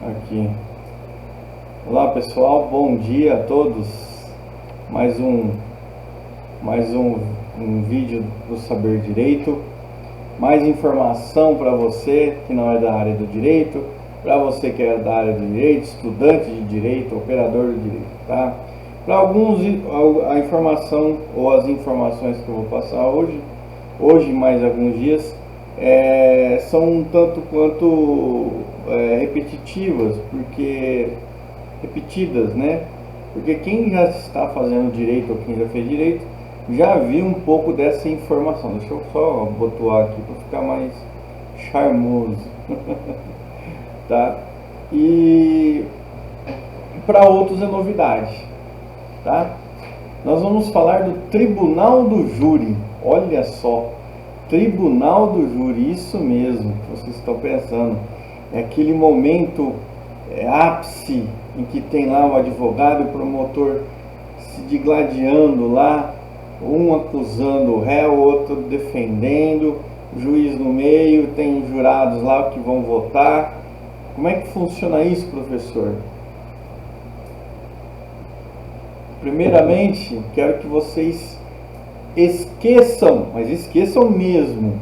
Aqui. Olá pessoal, bom dia a todos. Mais um, mais um vídeo do Saber Direito. Mais informação para você que não é da área do direito, para você que é da área do direito, estudante de direito, operador do direito, tá? Para alguns, a informação ou as informações que eu vou passar hoje mais alguns dias, são um tanto quanto repetitivas, porque repetidas, né? Porque quem já está fazendo direito ou quem já fez direito já viu um pouco dessa informação. Deixa eu só botuar aqui para ficar mais charmoso, tá? E para outros é novidade, tá? Nós vamos falar do Tribunal do Júri. Olha só, Tribunal do Júri, isso mesmo que vocês estão pensando. É aquele momento ápice em que tem lá o advogado e o promotor se digladiando lá, um acusando o réu, o outro defendendo, o juiz no meio, tem jurados lá que vão votar. Como é que funciona isso, professor? Primeiramente, quero que vocês esqueçam, mas esqueçam mesmo,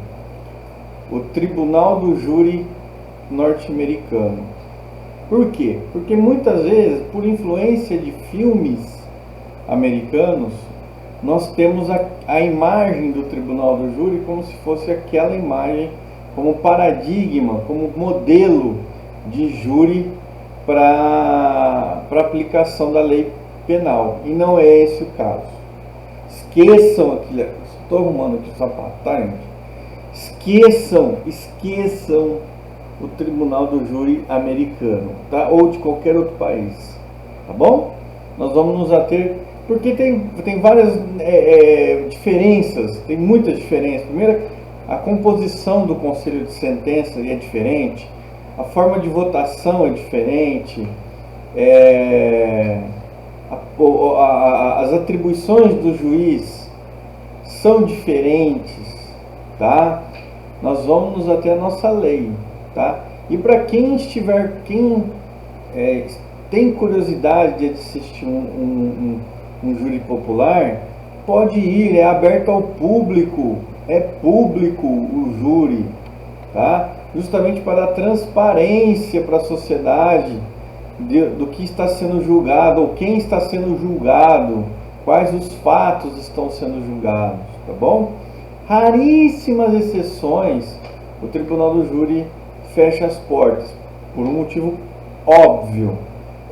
o Tribunal do Júri norte-americano. Por quê? Porque muitas vezes, por influência de filmes americanos, nós temos a imagem do Tribunal do Júri como se fosse aquela imagem, como paradigma, como modelo de júri para aplicação da lei penal. E não é esse o caso. Esqueçam aquilo. Estou arrumando aqui o sapato, esqueçam o Tribunal do Júri americano, tá? Ou de qualquer outro país, tá bom? Nós vamos nos ater, porque tem várias diferenças, tem muitas diferenças. Primeiro, a composição do conselho de sentença é diferente, a forma de votação é diferente, as atribuições do juiz são diferentes, tá? Nós vamos nos ater a nossa lei, tá? E para quem tem curiosidade de assistir um júri popular, pode ir, é aberto ao público, é público o júri, tá? Justamente para dar transparência para a sociedade do que está sendo julgado, ou quem está sendo julgado, quais os fatos estão sendo julgados, tá bom? Raríssimas exceções, o Tribunal do Júri fecha as portas, por um motivo óbvio,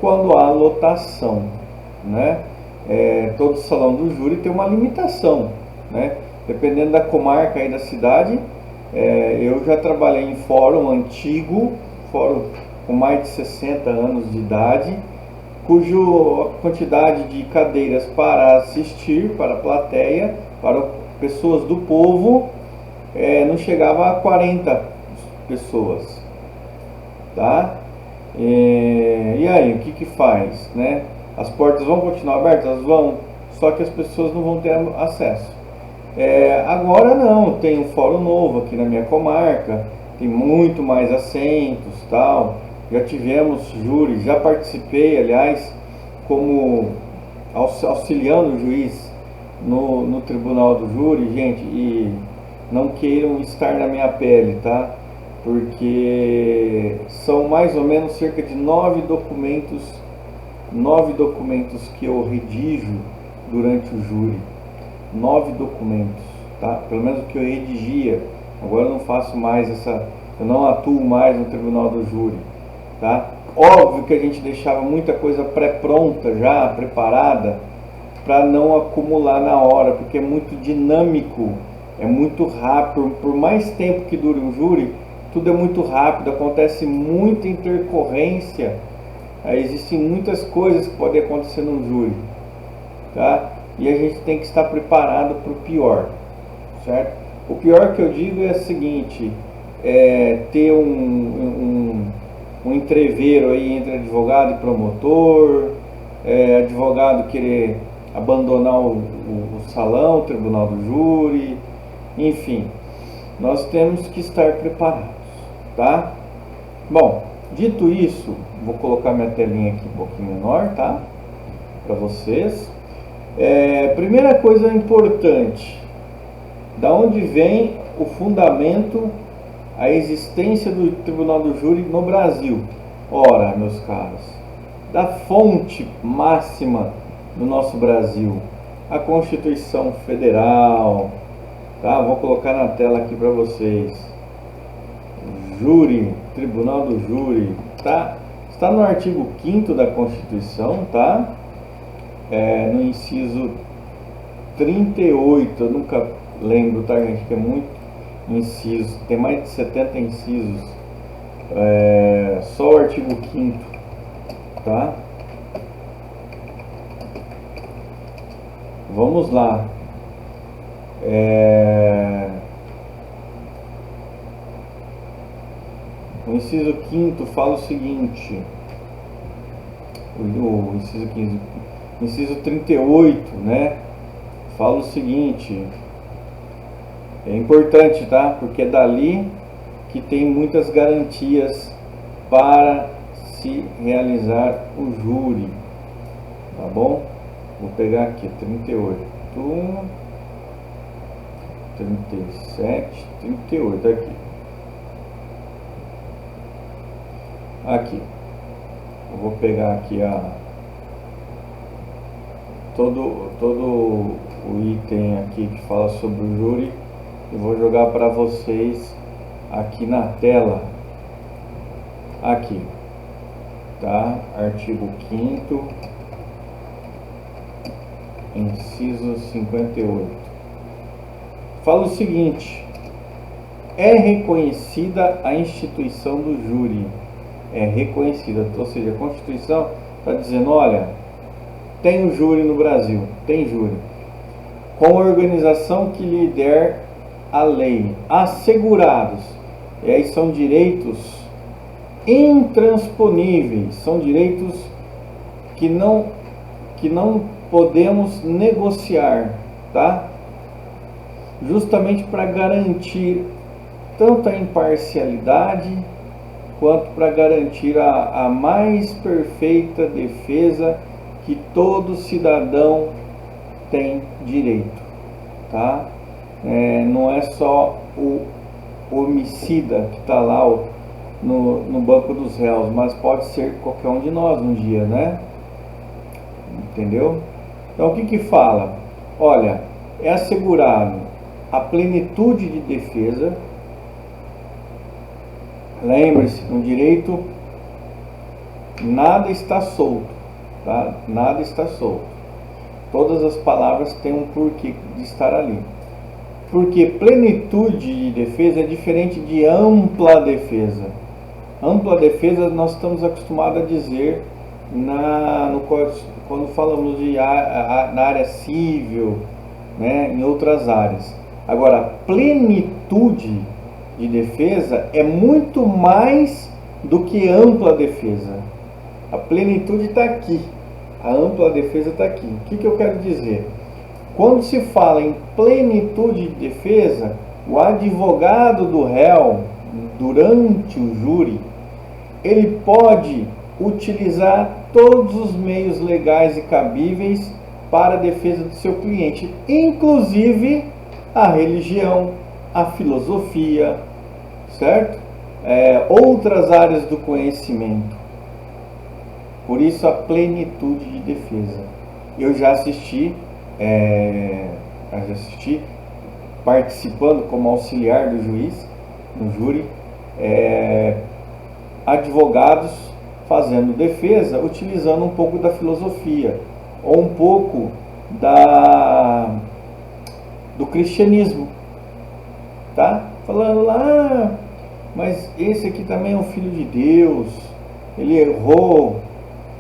quando há lotação, né? Todo salão do júri tem uma limitação, né? Dependendo da comarca e da cidade, eu já trabalhei em fórum antigo, fórum com mais de 60 anos de idade, cuja quantidade de cadeiras para assistir, para a plateia, para pessoas do povo, não chegava a 40 pessoas, tá? E aí, o que faz, né? As portas vão continuar abertas? Elas vão, só que as pessoas não vão ter acesso. Agora não, tem um fórum novo aqui na minha comarca, tem muito mais assentos, tal. Já tivemos júri, já participei, aliás, como auxiliando o juiz no Tribunal do Júri, gente, e não queiram estar na minha pele, tá? Porque são mais ou menos cerca de 9 documentos que eu redijo durante o júri. 9 documentos, tá? Pelo menos o que eu redigia. Agora eu não faço mais eu não atuo mais no Tribunal do Júri, tá? Óbvio que a gente deixava muita coisa pré-pronta já, preparada, para não acumular na hora, porque é muito dinâmico, é muito rápido. Por mais tempo que dure um júri, tudo é muito rápido, acontece muita intercorrência, existem muitas coisas que podem acontecer no júri, tá? E a gente tem que estar preparado para o pior, certo? O pior que eu digo é o seguinte, ter um entreveiro aí entre advogado e promotor, advogado querer abandonar o salão, o Tribunal do Júri, enfim, nós temos que estar preparados, tá? Bom, Dito isso, vou colocar minha telinha aqui um pouquinho menor, tá? Para vocês. Primeira coisa importante, da onde vem o fundamento, a existência do Tribunal do Júri no Brasil? Ora, meus caros, da fonte máxima do nosso Brasil, a Constituição Federal, tá? Vou colocar na tela aqui para vocês. Júri, Tribunal do Júri, tá? Está no artigo 5º da Constituição, tá? No inciso 38, eu nunca lembro, tá, gente, que é muito inciso, tem mais de 70 incisos, só o artigo 5º, tá? Vamos lá. O inciso 5º fala o seguinte, o inciso 15, inciso 38, né? Fala o seguinte, é importante, tá? Porque é dali que tem muitas garantias para se realizar o júri, tá bom? Vou pegar aqui, 38, 37, 38, aqui. Aqui. Eu vou pegar aqui todo o item aqui que fala sobre o júri e vou jogar para vocês aqui na tela. Aqui, tá? Artigo 5º, inciso 58. Fala o seguinte: é reconhecida a instituição do júri. É reconhecida, ou seja, a Constituição está dizendo, olha, tem o júri no Brasil, tem júri, com a organização que lhe der a lei, assegurados, e aí são direitos intransponíveis, são direitos que não podemos negociar, tá? Justamente para garantir tanto a imparcialidade quanto para garantir a mais perfeita defesa que todo cidadão tem direito, tá? Não é só o homicida que está lá no banco dos réus, mas pode ser qualquer um de nós um dia, né? Entendeu? Então o que fala? Olha, é assegurado a plenitude de defesa. Lembre-se, no direito nada está solto, tá? Nada está solto. Todas as palavras têm um porquê de estar ali. Porque plenitude de defesa é diferente de ampla defesa. Ampla defesa nós estamos acostumados a dizer quando falamos na área civil, né, em outras áreas. Agora, plenitude de defesa é muito mais do que ampla defesa. A plenitude está aqui, a ampla defesa está aqui. O que eu quero dizer? Quando se fala em plenitude de defesa, o advogado do réu, durante o júri, ele pode utilizar todos os meios legais e cabíveis para a defesa do seu cliente, inclusive a religião, a filosofia, certo? Outras áreas do conhecimento. Por isso a plenitude de defesa. Eu já assisti participando como auxiliar do juiz no júri, advogados fazendo defesa utilizando um pouco da filosofia ou um pouco do cristianismo, tá? Falando lá, mas esse aqui também é um filho de Deus, ele errou.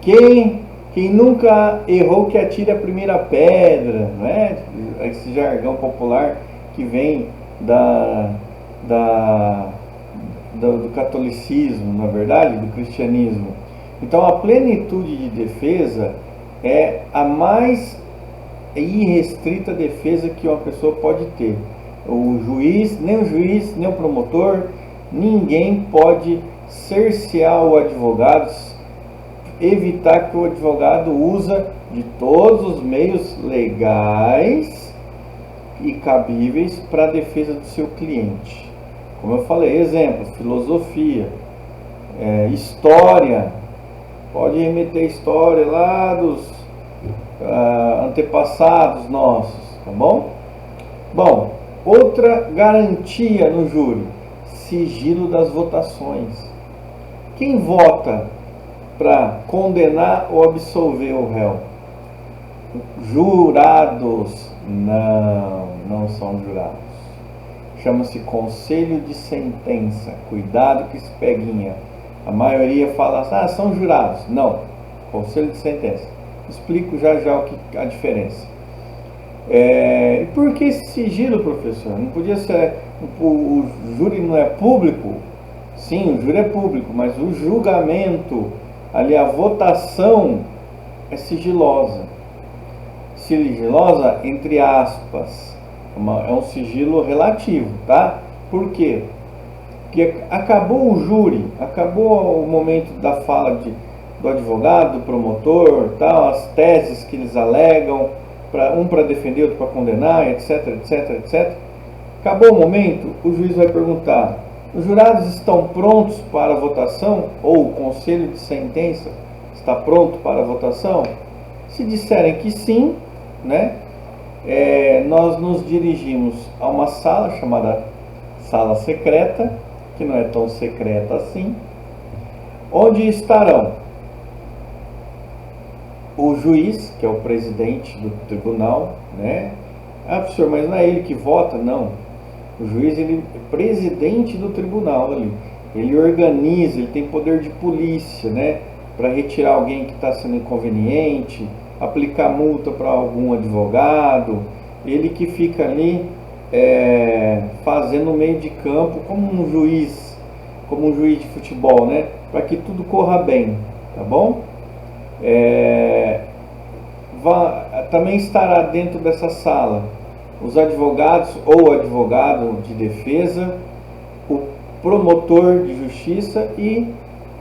Quem nunca errou que atire a primeira pedra, né? Esse jargão popular que vem do catolicismo, na verdade, do cristianismo. Então a plenitude de defesa é a mais irrestrita defesa que uma pessoa pode ter. Nem o juiz, nem o promotor, ninguém pode cercear o advogado, evitar que o advogado usa de todos os meios legais e cabíveis para a defesa do seu cliente. Como eu falei, exemplos, filosofia, história, pode remeter a história lá dos antepassados nossos, tá bom? Bom, outra garantia no júri, sigilo das votações. Quem vota para condenar ou absolver o réu? Jurados. Não são jurados. Chama-se conselho de sentença. Cuidado com esse peguinha. A maioria fala assim, são jurados. Não, conselho de sentença. Explico já a diferença. E por que esse sigilo, professor? Não podia ser... O júri não é público? Sim, o júri é público, mas o julgamento, ali a votação é sigilosa. Sigilosa entre aspas. É um sigilo relativo, tá? Por quê? Porque acabou o júri, acabou o momento da fala do advogado, do promotor, tal, as teses que eles alegam, um para defender, outro para condenar, etc, etc, etc. Acabou o momento, o juiz vai perguntar: os jurados estão prontos para a votação? Ou o conselho de sentença está pronto para a votação? Se disserem que sim, né, nós nos dirigimos a uma sala chamada sala secreta, que não é tão secreta assim, onde estarão o juiz, que é o presidente do tribunal, né? Professor, mas não é ele que vota? Não. O juiz, ele é presidente do tribunal ali. Ele organiza, ele tem poder de polícia, né? Para retirar alguém que está sendo inconveniente, aplicar multa para algum advogado. Ele que fica ali fazendo o meio de campo como um juiz de futebol, né? Para que tudo corra bem, tá bom? Também estará dentro dessa sala os advogados ou advogado de defesa, o promotor de justiça e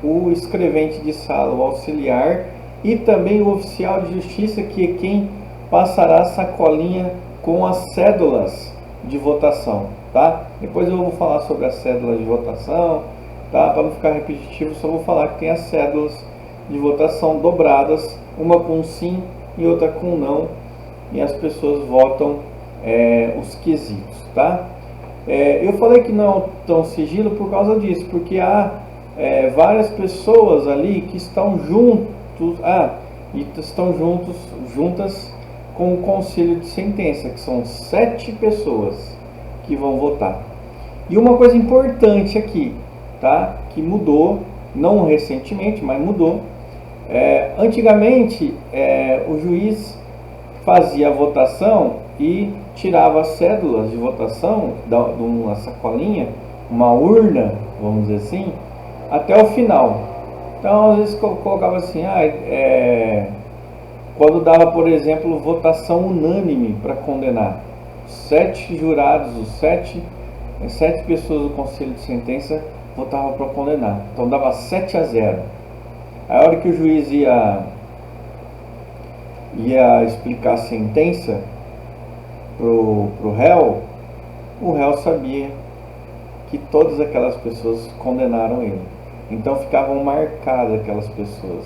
o escrevente de sala, o auxiliar, e também o oficial de justiça, que é quem passará a sacolinha com as cédulas de votação, tá? Depois eu vou falar sobre as cédulas de votação, tá? Para não ficar repetitivo, só vou falar que tem as cédulas de votação dobradas, uma com sim e outra com não, e as pessoas votam os quesitos, tá? Eu falei que não é tão sigilo por causa disso, porque há várias pessoas ali que estão juntas com o conselho de sentença, que são 7 pessoas que vão votar. E uma coisa importante aqui, tá? Que mudou, não recentemente, mas mudou. Antigamente, o juiz fazia a votação e tirava as cédulas de votação de uma sacolinha, uma urna, vamos dizer assim, até o final. Então, às vezes colocava assim, quando dava, por exemplo, votação unânime para condenar, 7 jurados, sete pessoas do conselho de sentença votavam para condenar. Então dava 7-0. A hora que o juiz ia explicar a sentença pro réu, o réu sabia que todas aquelas pessoas condenaram ele. Então ficavam marcadas aquelas pessoas.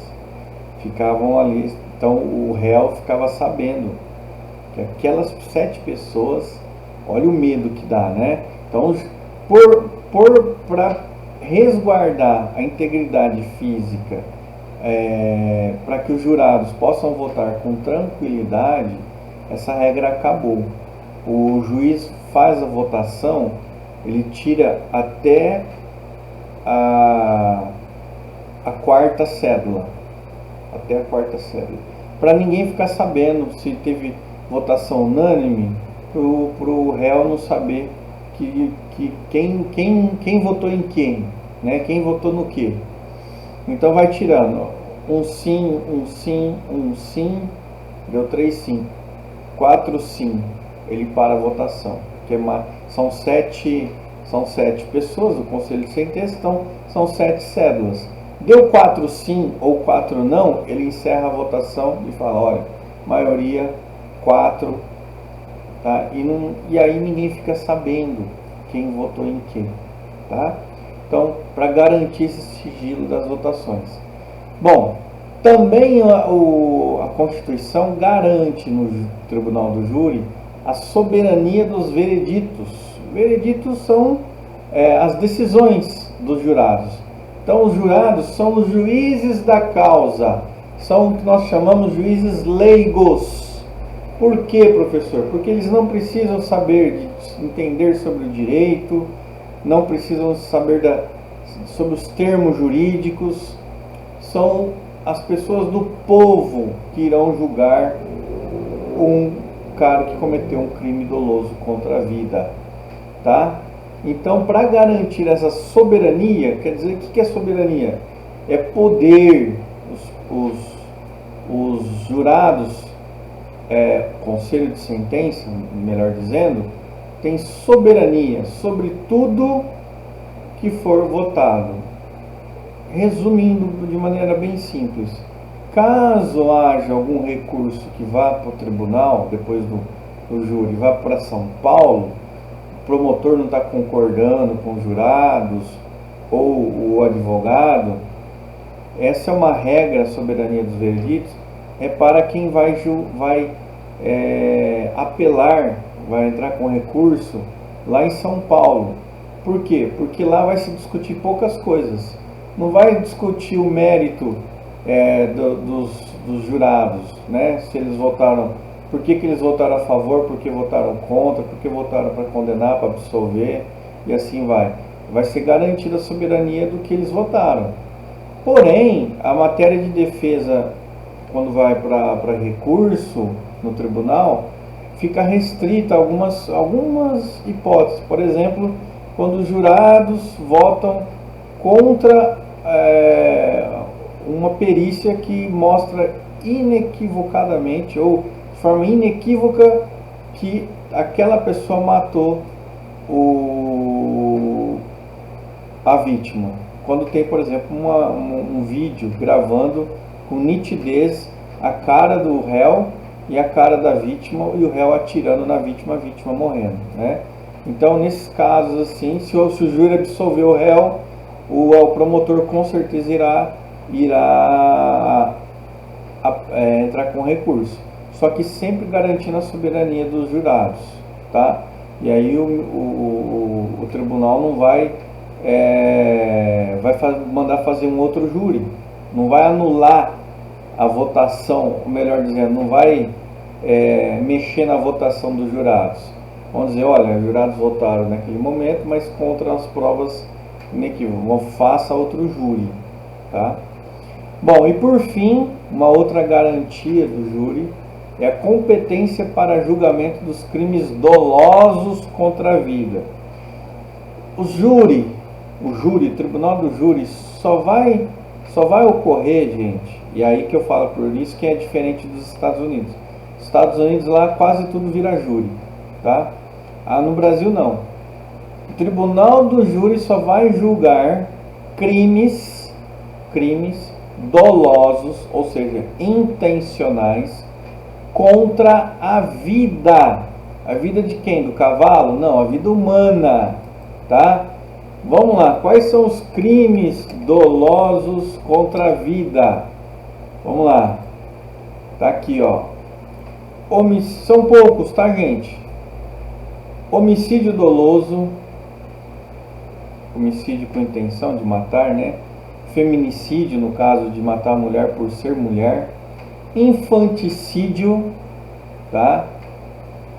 Ficavam ali. Então o réu ficava sabendo que aquelas 7 pessoas, olha o medo que dá, né? Então, para resguardar a integridade física, para que os jurados possam votar com tranquilidade, essa regra acabou. O juiz faz a votação, ele tira até a quarta cédula, para ninguém ficar sabendo se teve votação unânime, para o réu não saber quem votou em quem, né? Quem votou no que. Então vai tirando um sim, deu 3 sim, 4 sim, ele para a votação, são 7 pessoas do conselho de sentença, então são 7 cédulas. Deu 4 sim ou 4 não, ele encerra a votação e fala, olha, maioria 4, tá? E aí ninguém fica sabendo quem votou em quê, tá? Então, para garantir esse sigilo das votações. Bom, também a Constituição garante no Tribunal do Júri a soberania dos vereditos. Vereditos são as decisões dos jurados. Então, os jurados são os juízes da causa, são o que nós chamamos de juízes leigos. Por quê, professor? Porque eles não precisam saber, entender sobre o direito, não precisam saber sobre os termos jurídicos, são as pessoas do povo que irão julgar um cara que cometeu um crime doloso contra a vida, tá? Então, para garantir essa soberania, quer dizer, o que é soberania? É poder, os jurados, conselho de sentença, melhor dizendo, tem soberania sobre tudo que for votado. Resumindo de maneira bem simples, caso haja algum recurso que vá para o tribunal, depois do júri, vá para São Paulo, o promotor não está concordando com os jurados ou o advogado, essa é uma regra, a soberania dos vereditos, é para quem vai apelar, vai entrar com recurso lá em São Paulo. Por quê? Porque lá vai se discutir poucas coisas. Não vai discutir o mérito dos jurados, né? Se eles votaram, por que eles votaram a favor, por que votaram contra, por que votaram para condenar, para absolver, e assim vai. Vai ser garantida a soberania do que eles votaram. Porém, a matéria de defesa, quando vai para recurso no tribunal, fica restrita a algumas hipóteses. Por exemplo, quando os jurados votam contra uma perícia que mostra inequivocadamente ou de forma inequívoca que aquela pessoa matou a vítima. Quando tem, por exemplo, um vídeo gravando com nitidez a cara do réu e a cara da vítima, e o réu atirando na vítima, a vítima morrendo, né? Então, nesses casos assim, se o júri absolver o réu, o promotor com certeza irá entrar com recurso, só que sempre garantindo a soberania dos jurados, tá? E aí o tribunal não vai mandar fazer um outro júri, não vai anular a votação, ou melhor dizendo, não vai mexer na votação dos jurados. Vamos dizer, olha, os jurados votaram naquele momento, mas contra as provas inequívocas, faça outro júri, tá? Bom, e por fim, uma outra garantia do júri é a competência para julgamento dos crimes dolosos contra a vida. O Tribunal do Júri só vai ocorrer, gente, e aí que eu falo por isso que é diferente dos Estados Unidos. Nos Estados Unidos lá quase tudo vira júri, tá? No Brasil não. O Tribunal do Júri só vai julgar crimes dolosos, ou seja, intencionais, contra a vida. A vida de quem? Do cavalo? Não, a vida humana, tá? Vamos lá, quais são os crimes dolosos contra a vida? Vamos lá. Tá aqui, ó. São poucos, tá, gente? Homicídio doloso, homicídio com intenção de matar, né? Feminicídio, no caso de matar a mulher por ser mulher. Infanticídio, tá?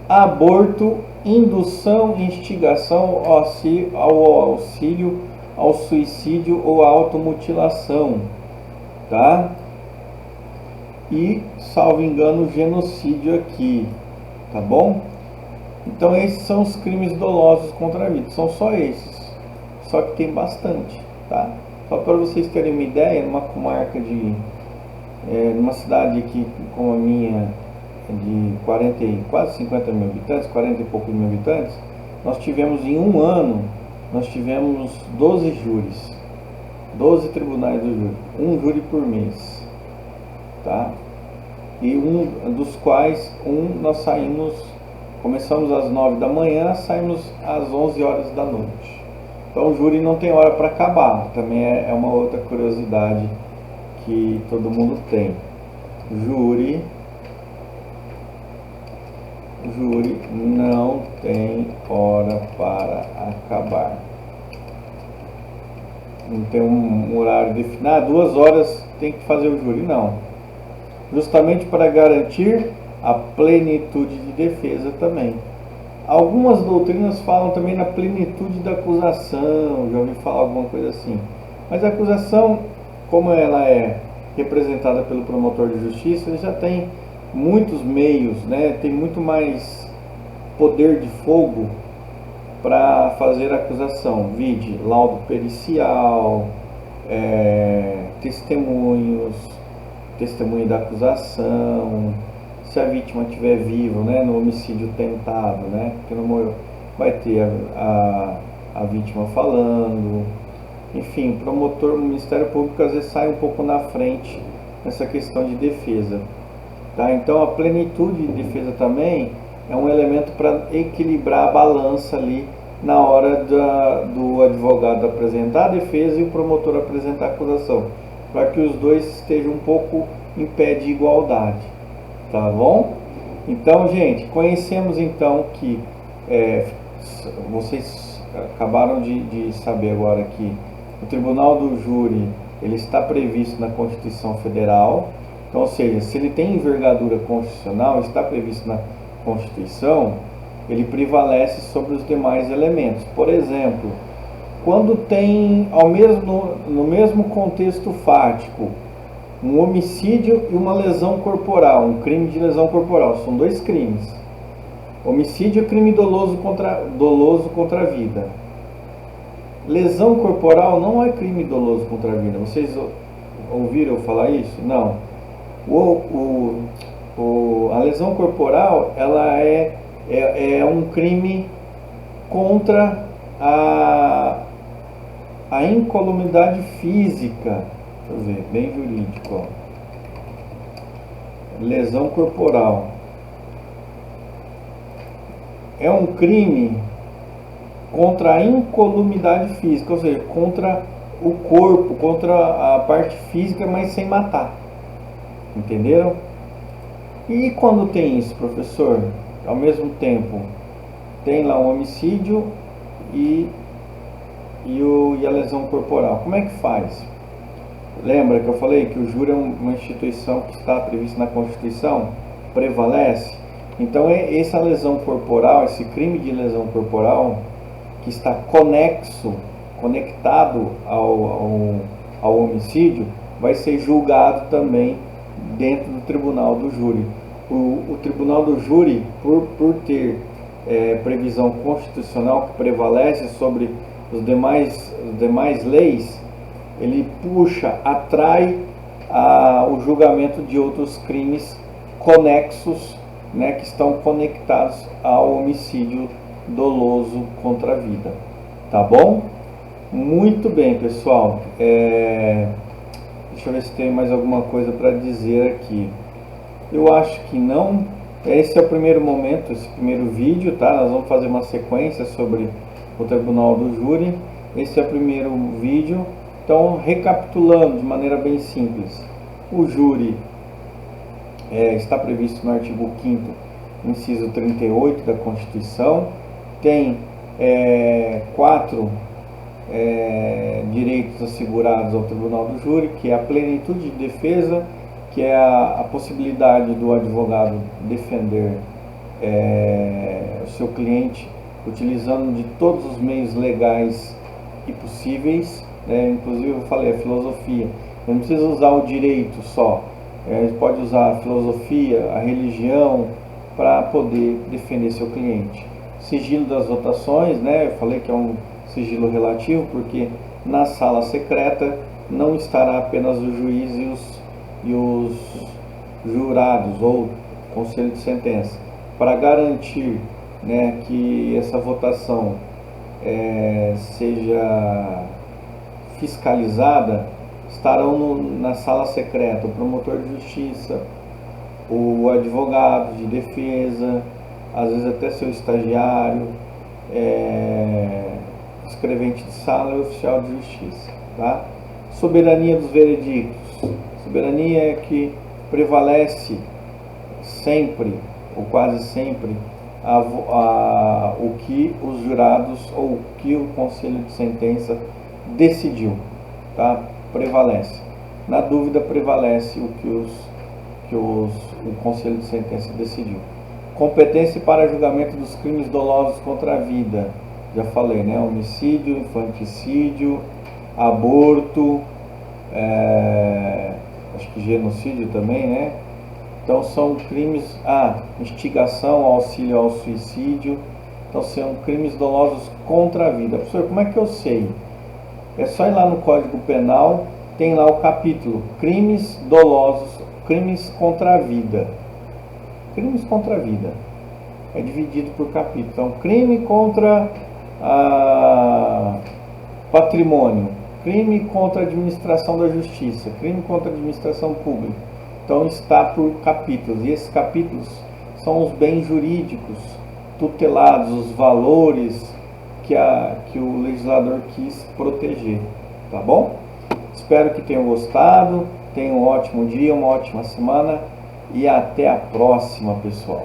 Aborto, indução, instigação ao auxílio, ao suicídio ou à automutilação, tá? E, salvo engano, genocídio aqui, tá bom? Então esses são os crimes dolosos contra a vida, são só esses, só que tem bastante, tá? Só para vocês terem uma ideia, numa comarca numa cidade aqui como a minha, de quase 50 mil habitantes, 40 e poucos mil habitantes, nós tivemos em um ano, nós tivemos 12 júris, 12 tribunais do júri, um júri por mês, tá? E um dos quais nós começamos às 9 da manhã, saímos às 11 horas da noite. Então o júri não tem hora para acabar, também é uma outra curiosidade que todo mundo tem. Júri não tem hora para acabar. Não tem um horário definido. 2 horas tem que fazer o júri, não. Justamente para garantir a plenitude de defesa também. Algumas doutrinas falam também na plenitude da acusação, já ouvi falar alguma coisa assim. Mas a acusação, como ela é representada pelo promotor de justiça, ele já tem muitos meios, né? Tem muito mais poder de fogo para fazer a acusação. Vide laudo pericial, testemunho da acusação, se a vítima estiver viva, né, no homicídio tentado, né, porque não morreu, vai ter a vítima falando. Enfim, o Ministério Público às vezes sai um pouco na frente nessa questão de defesa. Tá? Então a plenitude de defesa também é um elemento para equilibrar a balança ali na hora do advogado apresentar a defesa e o promotor apresentar a acusação, para que os dois estejam um pouco em pé de igualdade, tá bom? Então, gente, conhecemos então que vocês acabaram de saber agora que o Tribunal do Júri ele está previsto na Constituição Federal. Então, ou seja, se ele tem envergadura constitucional, está previsto na Constituição, ele prevalece sobre os demais elementos. Por exemplo, quando tem no mesmo contexto fático um homicídio e uma lesão corporal, um crime de lesão corporal, são dois crimes. Homicídio é crime doloso contra a vida. Lesão corporal não é crime doloso contra a vida. Vocês ouviram eu falar isso? Não. A lesão corporal ela é um crime contra a incolumidade física. Deixa eu ver, bem jurídico. Ó. Lesão corporal é um crime contra a incolumidade física, ou seja, contra o corpo, contra a parte física, mas sem matar. Entenderam? E quando tem isso, professor? Ao mesmo tempo, tem lá um homicídio e a lesão corporal. Como é que faz? Lembra que eu falei que o júri é uma instituição que está prevista na Constituição? Prevalece? Então, essa lesão corporal, esse crime de lesão corporal, que está conectado ao homicídio, vai ser julgado também dentro do Tribunal do Júri. O Tribunal do Júri, por ter previsão constitucional que prevalece sobre os demais leis, ele atrai o julgamento de outros crimes conexos, né, que estão conectados ao homicídio doloso contra a vida. Tá bom? Muito bem, pessoal. Deixa eu ver se tem mais alguma coisa para dizer aqui. Eu acho que não. Esse é o primeiro momento, esse primeiro vídeo, tá? Nós vamos fazer uma sequência sobre o Tribunal do Júri. Esse é o primeiro vídeo. Então, recapitulando de maneira bem simples, o júri está previsto no artigo 5º, inciso 38 da Constituição. Tem 4 direitos assegurados ao Tribunal do Júri, que é a plenitude de defesa, que é a possibilidade do advogado defender o seu cliente utilizando de todos os meios legais e possíveis, inclusive eu falei a filosofia, não precisa usar o direito só, a gente pode usar a filosofia, a religião para poder defender seu cliente. Sigilo das votações, eu falei que é um sigilo relativo, porque na sala secreta não estará apenas o juiz e os jurados ou conselho de sentença. Para garantir que essa votação seja fiscalizada estarão na sala secreta o promotor de justiça, o advogado de defesa, às vezes até seu estagiário, escrevente de sala e oficial de justiça. Tá? Soberania dos veredictos. Soberania é que prevalece sempre, ou quase sempre, o que os jurados ou o que o conselho de sentença decidiu. Tá? Prevalece. Na dúvida, prevalece o que o conselho de sentença decidiu. Competência para julgamento dos crimes dolosos contra a vida. Já falei, né? Homicídio, infanticídio, aborto, acho que genocídio também, né? Então são crimes, instigação, auxílio ao suicídio. Então são crimes dolosos contra a vida. Professor, como é que eu sei? É só ir lá no Código Penal, tem lá o capítulo crimes dolosos, crimes contra a vida. Crimes contra a vida. É dividido por capítulo. Então, crime contra patrimônio, crime contra a administração da justiça, crime contra a administração pública. Então está por capítulos. E esses capítulos são os bens jurídicos tutelados, os valores que o legislador quis proteger. Tá bom? Espero que tenham gostado. Tenham um ótimo dia, uma ótima semana e até a próxima, pessoal.